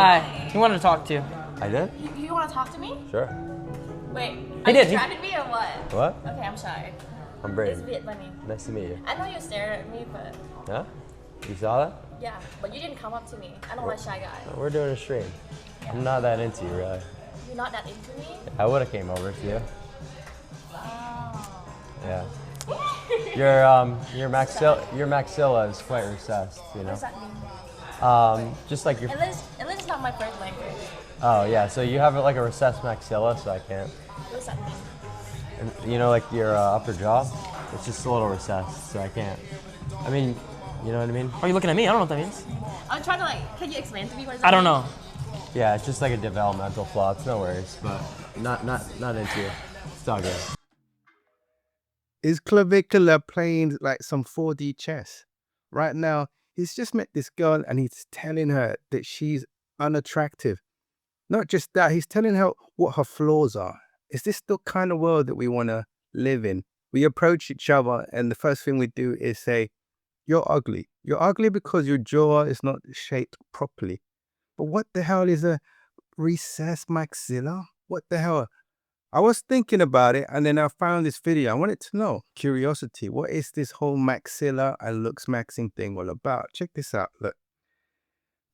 Hi, he wanted to talk to you. I did? You want to talk to me? Sure. Wait, He are did. you trying to me or what? What? Okay, I'm shy. I'm It's Braden. a bit funny. Nice to meet you. I know you stared at me, but Huh? You saw that? yeah, but you didn't come up to me. I don't like shy guys. We're doing a stream. I'm not that into you, really. You're not that into me? I would have came over to you. Oh. Yeah. Your maxilla is quite recessed, you What know. does that mean? Just like your. English is not my first language. Oh yeah, so you have like a recessed maxilla, so I can't. What does that mean? And, you know, like your upper jaw, it's just a little recessed, so I can't. I mean, you know what I mean? Are you looking at me? I don't know what that means. I'm trying to can you explain to me what does that I don't mean? know. Yeah, it's just like a developmental flaw. It's no worries, but not into you. It's all good. Is Clavicular playing like some 4D chess? Right now, he's just met this girl and he's telling her that she's unattractive. Not just that, he's telling her what her flaws are. Is this the kind of world that we want to live in? We approach each other and the first thing we do is say, you're ugly. You're ugly because your jaw is not shaped properly. But what the hell is a recessed maxilla? What the hell? I was thinking about it and then I found this video. I wanted to know, curiosity, what is this whole maxilla and looks maxing thing all about? Check this out, look.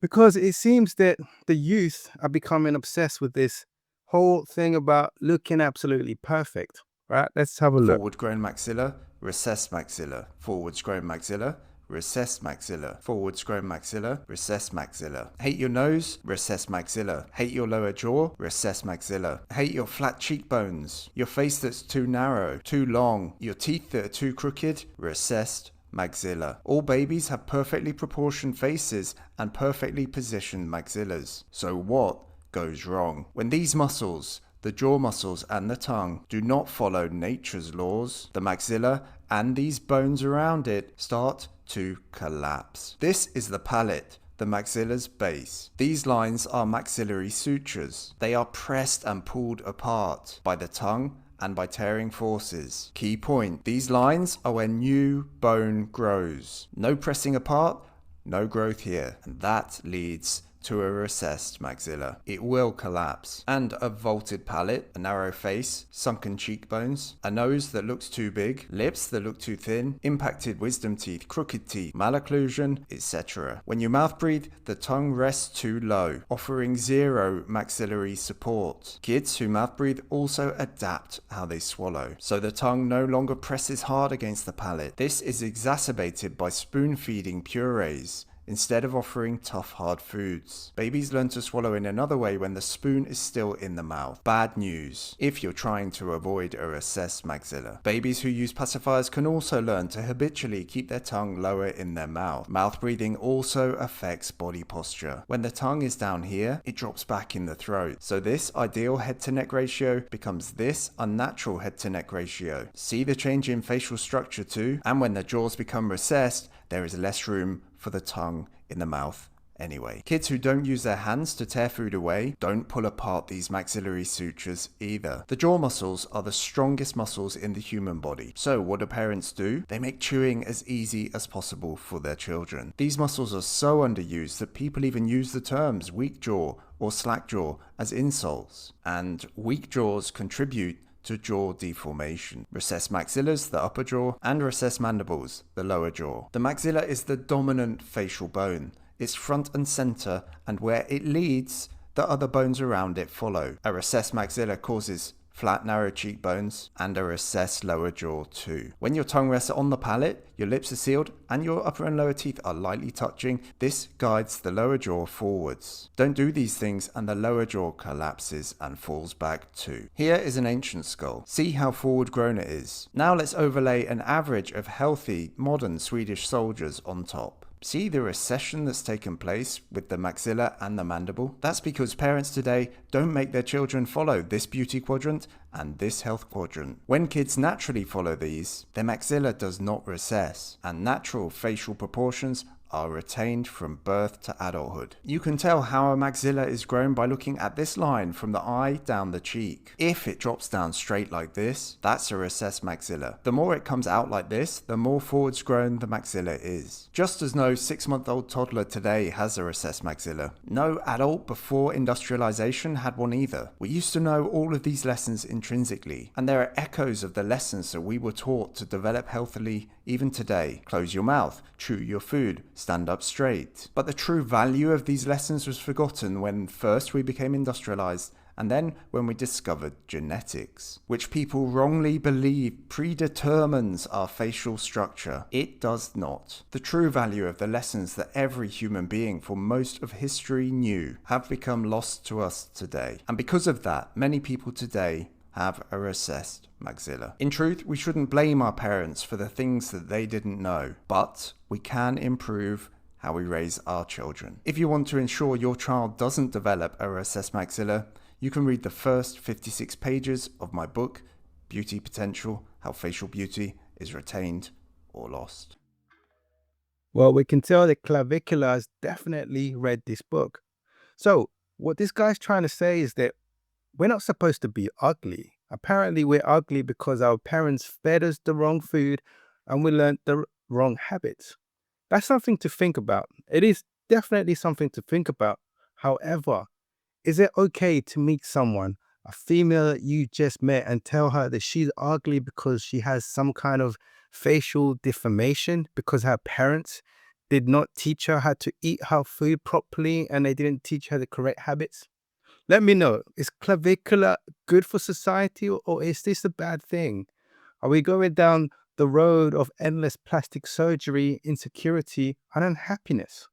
Because it seems that the youth are becoming obsessed with this whole thing about looking absolutely perfect, right? Let's have a look. Forward-grown maxilla, recessed maxilla, forward-grown maxilla, recessed maxilla, forward-grown maxilla, recessed maxilla. Hate your nose? Recessed maxilla. Hate your lower jaw? Recessed maxilla. Hate your flat cheekbones? Your face that's too narrow, too long? Your teeth that are too crooked? Recessed maxilla. All babies have perfectly proportioned faces and perfectly positioned maxillas. So what goes wrong? When these muscles, the jaw muscles and the tongue, do not follow nature's laws, the maxilla and these bones around it start to collapse. This is the palate, the maxilla's base. These lines are maxillary sutures. They are pressed and pulled apart by the tongue and by tearing forces. Key point, these lines are where new bone grows. No pressing apart, no growth here. And that leads to a recessed maxilla. It will collapse. And a vaulted palate, a narrow face, sunken cheekbones, a nose that looks too big, lips that look too thin, impacted wisdom teeth, crooked teeth, malocclusion, etc. When you mouth breathe, the tongue rests too low, offering zero maxillary support. Kids who mouth breathe also adapt how they swallow, so the tongue no longer presses hard against the palate. This is exacerbated by spoon feeding purees instead of offering tough, hard foods. Babies learn to swallow in another way when the spoon is still in the mouth. Bad news if you're trying to avoid a recessed maxilla. Babies who use pacifiers can also learn to habitually keep their tongue lower in their mouth. Mouth breathing also affects body posture. When the tongue is down here, it drops back in the throat. So this ideal head to neck ratio becomes this unnatural head to neck ratio. See the change in facial structure too? And when the jaws become recessed, there is less room for the tongue in the mouth anyway. Kids who don't use their hands to tear food away don't pull apart these maxillary sutures either. The jaw muscles are the strongest muscles in the human body. So what do parents do? They make chewing as easy as possible for their children. These muscles are so underused that people even use the terms weak jaw or slack jaw as insults. And weak jaws contribute to jaw deformation. Recessed maxillas, the upper jaw, and recessed mandibles, the lower jaw. The maxilla is the dominant facial bone. It's front and center, and where it leads, the other bones around it follow. A recessed maxilla causes flat, narrow cheekbones, and a recessed lower jaw too. When your tongue rests on the palate, your lips are sealed, and your upper and lower teeth are lightly touching. This guides the lower jaw forwards. Don't do these things, and the lower jaw collapses and falls back too. Here is an ancient skull. See how forward grown it is. Now let's overlay an average of healthy, modern Swedish soldiers on top. See the recession that's taken place with the maxilla and the mandible? That's because parents today don't make their children follow this beauty quadrant and this health quadrant. When kids naturally follow these, their maxilla does not recess, and natural facial proportions are retained from birth to adulthood. You can tell how a maxilla is grown by looking at this line from the eye down the cheek. If it drops down straight like this, that's a recessed maxilla. The more it comes out like this, the more forwards grown the maxilla is. Just as no 6-month-old toddler today has a recessed maxilla, no adult before industrialization had one either. We used to know all of these lessons intrinsically, and there are echoes of the lessons that we were taught to develop healthily even today. Close your mouth, chew your food, stand up straight. But the true value of these lessons was forgotten when first we became industrialized, and then when we discovered genetics, which people wrongly believe predetermines our facial structure. It does not. The true value of the lessons that every human being for most of history knew have become lost to us today. And because of that, many people today have a recessed maxilla. In truth, we shouldn't blame our parents for the things that they didn't know, but we can improve how we raise our children. If you want to ensure your child doesn't develop a recessed maxilla, you can read the first 56 pages of my book, Beauty Potential: How Facial Beauty is Retained or Lost. Well, we can tell that Clavicular has definitely read this book. So what this guy's trying to say is that we're not supposed to be ugly. Apparently we're ugly because our parents fed us the wrong food and we learned the wrong habits. That's something to think about. It is definitely something to think about. However, is it okay to meet someone, a female that you just met, and tell her that she's ugly because she has some kind of facial deformation because her parents did not teach her how to eat her food properly and they didn't teach her the correct habits? Let me know. Is clavicular good for society, or is this a bad thing? Are we going down the road of endless plastic surgery, insecurity, and unhappiness?